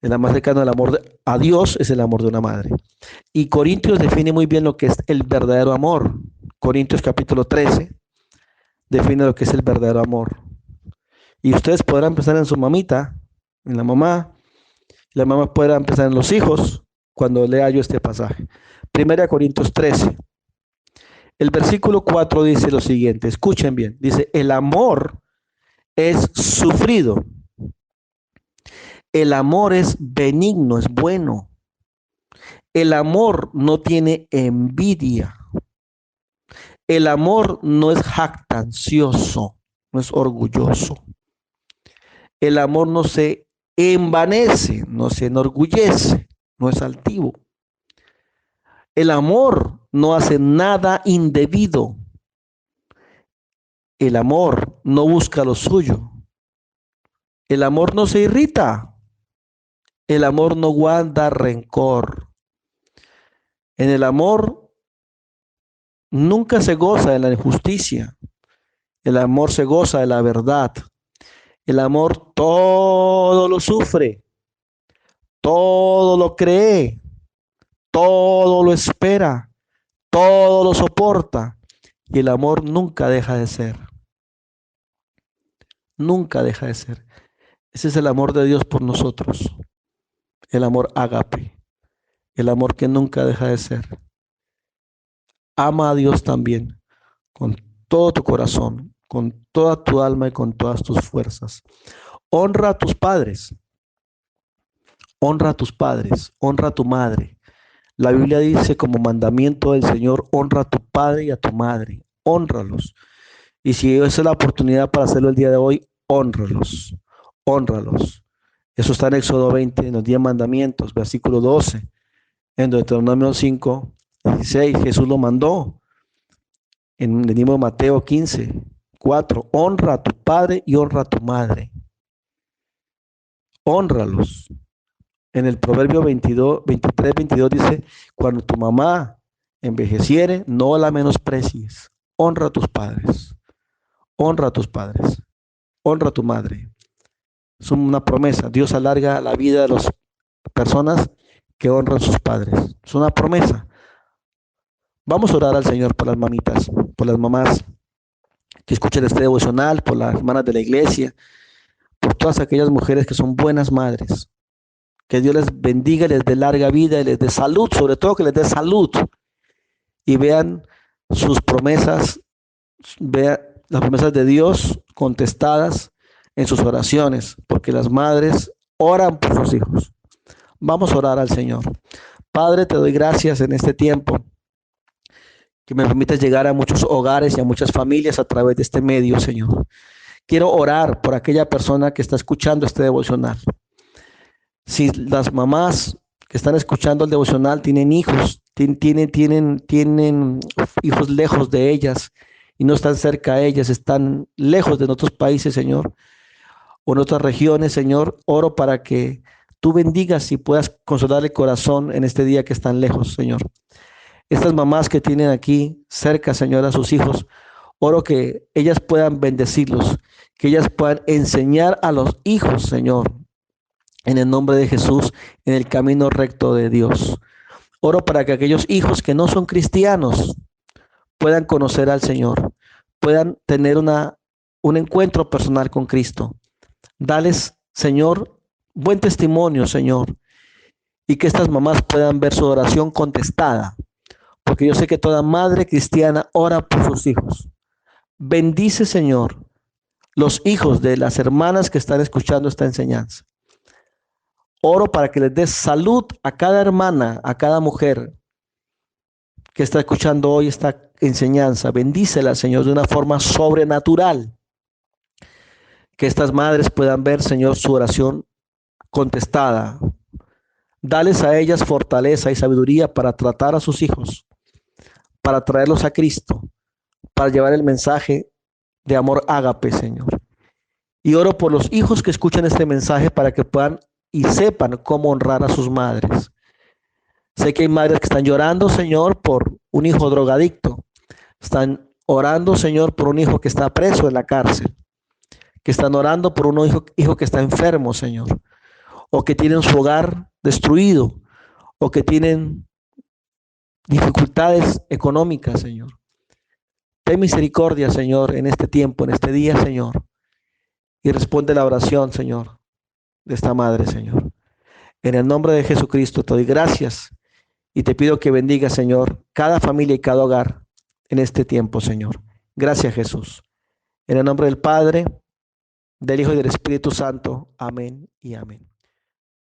el más cercano al amor a Dios es el amor de una madre. Y Corintios define muy bien lo que es el verdadero amor. Corintios capítulo 13 define lo que es el verdadero amor. Y ustedes podrán empezar en su mamita, en la mamá podrá empezar en los hijos cuando lea yo este pasaje. 1 Corintios 13. El versículo 4 dice lo siguiente, escuchen bien, dice, el amor es sufrido. El amor es benigno, es bueno. El amor no tiene envidia. El amor no es jactancioso, no es orgulloso. El amor no se envanece, no se enorgullece, no es altivo. El amor no hace nada indebido. El amor no busca lo suyo. El amor no se irrita. El amor no guarda rencor. En el amor nunca se goza de la injusticia. El amor se goza de la verdad. El amor todo lo sufre, todo lo cree, todo lo espera, todo lo soporta. Y el amor nunca deja de ser. Nunca deja de ser. Ese es el amor de Dios por nosotros. El amor ágape. El amor que nunca deja de ser. Ama a Dios también con todo tu corazón, con toda tu alma y con todas tus fuerzas. Honra a tus padres. Honra a tus padres. Honra a tu madre. La Biblia dice como mandamiento del Señor, honra a tu padre y a tu madre. Hónralos. Y si esa es la oportunidad para hacerlo el día de hoy, hónralos. Hónralos. Eso está en Éxodo 20, en los 10 mandamientos, versículo 12. En Deuteronomio 5, 16, Jesús lo mandó. En el libro de Mateo 15, 4. Honra a tu padre y honra a tu madre. Hónralos. En el Proverbio 23, 22 dice, cuando tu mamá envejeciere, no la menosprecies. Honra a tus padres. Honra a tus padres. Honra a tu madre. Es una promesa. Dios alarga la vida de las personas que honran a sus padres. Es una promesa. Vamos a orar al Señor por las mamitas, por las mamás que escuchan este devocional, por las hermanas de la iglesia, por todas aquellas mujeres que son buenas madres. Que Dios les bendiga, les dé larga vida y les dé salud, sobre todo que les dé salud. Y vean sus promesas, vean las promesas de Dios contestadas en sus oraciones, porque las madres oran por sus hijos. Vamos a orar al Señor. Padre, te doy gracias en este tiempo que me permites llegar a muchos hogares y a muchas familias a través de este medio, Señor. Quiero orar por aquella persona que está escuchando este devocional. Si las mamás que están escuchando el devocional tienen hijos, tienen hijos lejos de ellas y no están cerca de ellas, están lejos de otros países, Señor, o en otras regiones, Señor, oro para que tú bendigas y puedas consolar el corazón en este día que están lejos, Señor. Estas mamás que tienen aquí cerca, Señor, a sus hijos, oro que ellas puedan bendecirlos, que ellas puedan enseñar a los hijos, Señor, en el nombre de Jesús, en el camino recto de Dios. Oro para que aquellos hijos que no son cristianos puedan conocer al Señor, puedan tener un encuentro personal con Cristo. Dales, Señor, buen testimonio, Señor, y que estas mamás puedan ver su oración contestada, porque yo sé que toda madre cristiana ora por sus hijos. Bendice, Señor, los hijos de las hermanas que están escuchando esta enseñanza. Oro para que les des salud a cada hermana, a cada mujer que está escuchando hoy esta enseñanza. Bendícela, Señor, de una forma sobrenatural. Que estas madres puedan ver, Señor, su oración contestada. Dales a ellas fortaleza y sabiduría para tratar a sus hijos, para traerlos a Cristo, para llevar el mensaje de amor ágape, Señor. Y oro por los hijos que escuchan este mensaje para que puedan y sepan cómo honrar a sus madres. Sé que hay madres que están llorando, Señor, por un hijo drogadicto. Están orando, Señor, por un hijo que está preso en la cárcel. Que están orando por un hijo que está enfermo, Señor. O que tienen su hogar destruido. O que tienen dificultades económicas, Señor. Ten misericordia, Señor, en este tiempo, en este día, Señor. Y responde la oración, Señor, de esta madre, Señor. En el nombre de Jesucristo te doy gracias y te pido que bendiga, Señor, cada familia y cada hogar en este tiempo, Señor. Gracias, Jesús. En el nombre del Padre, del Hijo y del Espíritu Santo. Amén y amén.